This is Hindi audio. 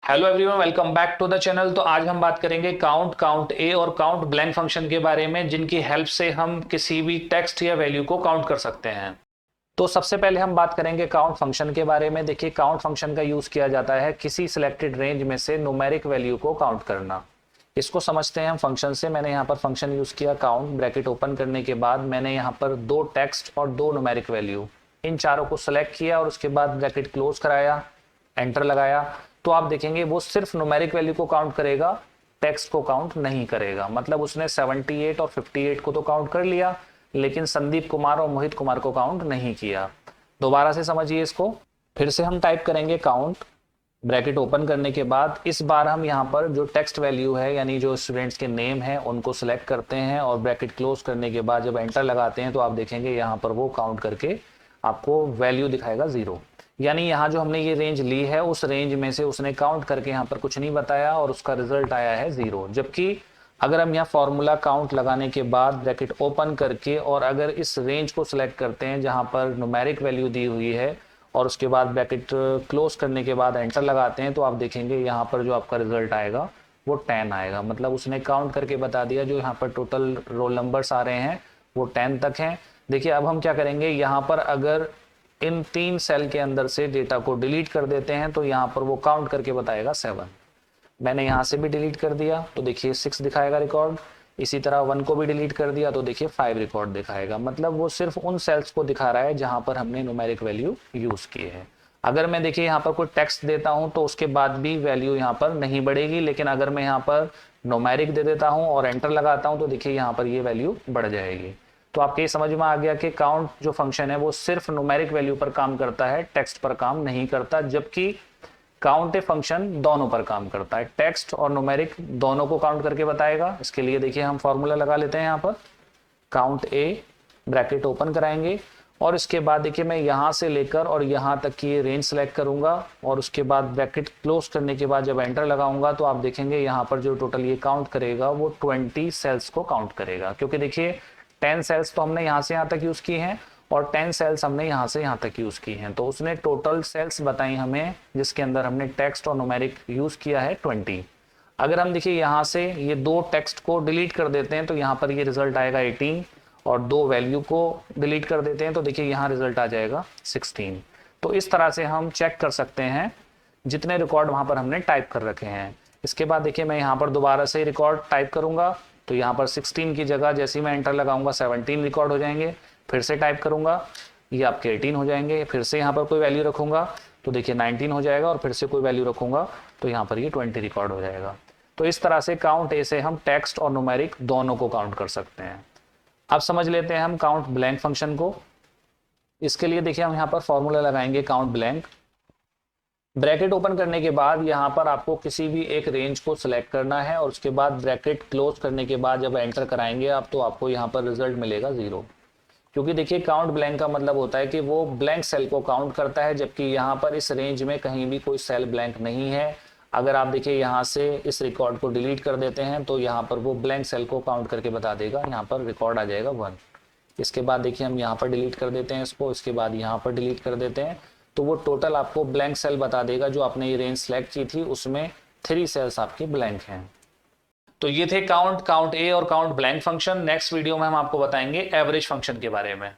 Hello everyone, welcome back to the channel. तो आज हम बात करेंगे काउंट ए और काउंट ब्लैंक फंक्शन के बारे में, जिनकी हेल्प से हम किसी भी टेक्स्ट या वैल्यू को काउंट कर सकते हैं। तो सबसे पहले हम बात करेंगे काउंट फंक्शन के बारे में। देखिए, काउंट फंक्शन का यूज किया जाता है किसी सिलेक्टेड रेंज में से न्यूमेरिक वैल्यू को काउंट करना। इसको समझते हैं हम फंक्शन से। मैंने यहाँ पर फंक्शन यूज किया काउंट, ब्रैकेट ओपन करने के बाद मैंने यहाँ पर दो टेक्स्ट और दो न्यूमेरिक वैल्यू, इन चारों को सिलेक्ट किया और उसके बाद ब्रैकेट क्लोज कराया, एंटर लगाया। तो आप देखेंगे वो सिर्फ न्यूमेरिक वैल्यू को काउंट करेगा, टेक्स्ट को काउंट नहीं करेगा। मतलब उसने 78 और 58 को तो काउंट कर लिया, लेकिन संदीप कुमार और मोहित कुमार को काउंट नहीं किया। दोबारा से समझिए इसको। फिर से हम टाइप करेंगे काउंट, ब्रैकेट ओपन करने के बाद इस बार हम यहाँ पर जो टेक्स्ट वैल्यू है, यानी जो स्टूडेंट्स के नेम है, उनको सिलेक्ट करते हैं और ब्रैकेट क्लोज करने के बाद जब एंटर लगाते हैं तो आप देखेंगे यहाँ पर वो काउंट करके आपको वैल्यू दिखाएगा 0। यानी यहाँ जो हमने ये रेंज ली है, उस रेंज में से उसने काउंट करके यहाँ पर कुछ नहीं बताया और उसका रिजल्ट आया है 0। जबकि अगर हम यहाँ फॉर्मूला काउंट लगाने के बाद ब्रैकेट ओपन करके और अगर इस रेंज को सिलेक्ट करते हैं जहाँ पर न्यूमेरिक वैल्यू दी हुई है और उसके बाद ब्रैकेट क्लोज करने के बाद एंटर लगाते हैं, तो आप देखेंगे यहाँ पर जो आपका रिजल्ट आएगा वो 10 आएगा। मतलब उसने काउंट करके बता दिया जो यहाँ पर टोटल रोल नंबर्स आ रहे हैं वो 10 तक हैं। देखिए, अब हम क्या करेंगे, यहाँ पर अगर इन 3 सेल के अंदर से डेटा को डिलीट कर देते हैं तो यहाँ पर वो काउंट करके बताएगा 7। मैंने यहाँ से भी डिलीट कर दिया तो देखिए 6 दिखाएगा रिकॉर्ड। इसी तरह 1 को भी डिलीट कर दिया तो देखिए 5 रिकॉर्ड दिखाएगा। मतलब वो सिर्फ उन सेल्स को दिखा रहा है जहां पर हमने न्यूमेरिक वैल्यू यूज की है। अगर मैं देखिए यहाँ पर कोई टेक्स्ट देता हूं तो उसके बाद भी वैल्यू यहाँ पर नहीं बढ़ेगी, लेकिन अगर मैं यहाँ पर न्यूमेरिक दे देता हूँ और एंटर लगाता हूँ तो देखिए यहाँ पर ये वैल्यू बढ़ जाएगी। तो आपके समझ में आ गया कि काउंट जो फंक्शन है वो सिर्फ न्यूमेरिक वैल्यू पर काम करता है, टेक्स्ट पर काम नहीं करता। जबकि काउंट ए फंक्शन दोनों पर काम करता है, टेक्स्ट और न्यूमेरिक दोनों को काउंट करके बताएगा। इसके लिए देखिए हम फॉर्मूला लगा लेते हैं। यहाँ पर काउंट ए, ब्रैकेट ओपन कराएंगे और इसके बाद देखिए मैं यहाँ से लेकर और यहाँ तक की रेंज सेलेक्ट करूंगा और उसके बाद ब्रैकेट क्लोज करने के बाद जब एंटर लगाऊंगा तो आप देखेंगे यहाँ पर जो टोटल ये काउंट करेगा वो 20 सेल्स को काउंट करेगा। क्योंकि देखिए 10 सेल्स तो हमने यहाँ से यहाँ तक यूज की हैं और 10 सेल्स हमने यहाँ से यहाँ तक यूज की हैं, तो उसने टोटल सेल्स बताई हमें जिसके अंदर हमने टेक्स्ट और न्यूमेरिक यूज किया है 20। अगर हम देखिए यहाँ से ये दो टेक्स्ट को डिलीट कर देते हैं तो यहाँ पर ये रिजल्ट आएगा 18 और दो वैल्यू को डिलीट कर देते हैं तो देखिए यहाँ रिजल्ट आ जाएगा 16। तो इस तरह से हम चेक कर सकते हैं जितने रिकॉर्ड वहां पर हमने टाइप कर रखे हैं। इसके बाद देखिए मैं यहाँ पर दोबारा से रिकॉर्ड टाइप करूंगा तो यहाँ पर 16 की जगह जैसे ही मैं एंटर लगाऊंगा 17 रिकॉर्ड हो जाएंगे। फिर से टाइप करूंगा, ये आपके 18 हो जाएंगे। फिर से यहाँ पर कोई वैल्यू रखूंगा तो देखिए 19 हो जाएगा और फिर से कोई वैल्यू रखूंगा तो यहाँ पर ये 20 रिकॉर्ड हो जाएगा। तो इस तरह से काउंट ए से हम टेक्स्ट और न्यूमेरिक दोनों को काउंट कर सकते हैं। अब समझ लेते हैं हम काउंट ब्लैंक फंक्शन को। इसके लिए देखिए हम यहाँ पर फॉर्मूला लगाएंगे काउंट ब्लैंक। ब्रैकेट ओपन करने के बाद यहाँ पर आपको किसी भी एक रेंज को सिलेक्ट करना है और उसके बाद ब्रैकेट क्लोज करने के बाद जब एंटर कराएंगे आप तो आपको यहाँ पर रिजल्ट मिलेगा 0। क्योंकि देखिए काउंट ब्लैंक का मतलब होता है कि वो ब्लैंक सेल को काउंट करता है, जबकि यहाँ पर इस रेंज में कहीं भी कोई सेल ब्लैंक नहीं है। अगर आप देखिए यहाँ से इस रिकॉर्ड को डिलीट कर देते हैं तो यहाँ पर वो ब्लैंक सेल को काउंट करके बता देगा, यहाँ पर रिकॉर्ड आ जाएगा 1। इसके बाद देखिए हम यहाँ पर डिलीट कर देते हैं इसको, इसके बाद यहाँ पर डिलीट कर देते हैं तो वो टोटल आपको ब्लैंक सेल बता देगा। जो आपने ये रेंज सेलेक्ट की थी उसमें 3 सेल्स आपके ब्लैंक हैं। तो ये थे काउंट ए और count blank function. Next video में हम आपको बताएंगे एवरेज फंक्शन के बारे में।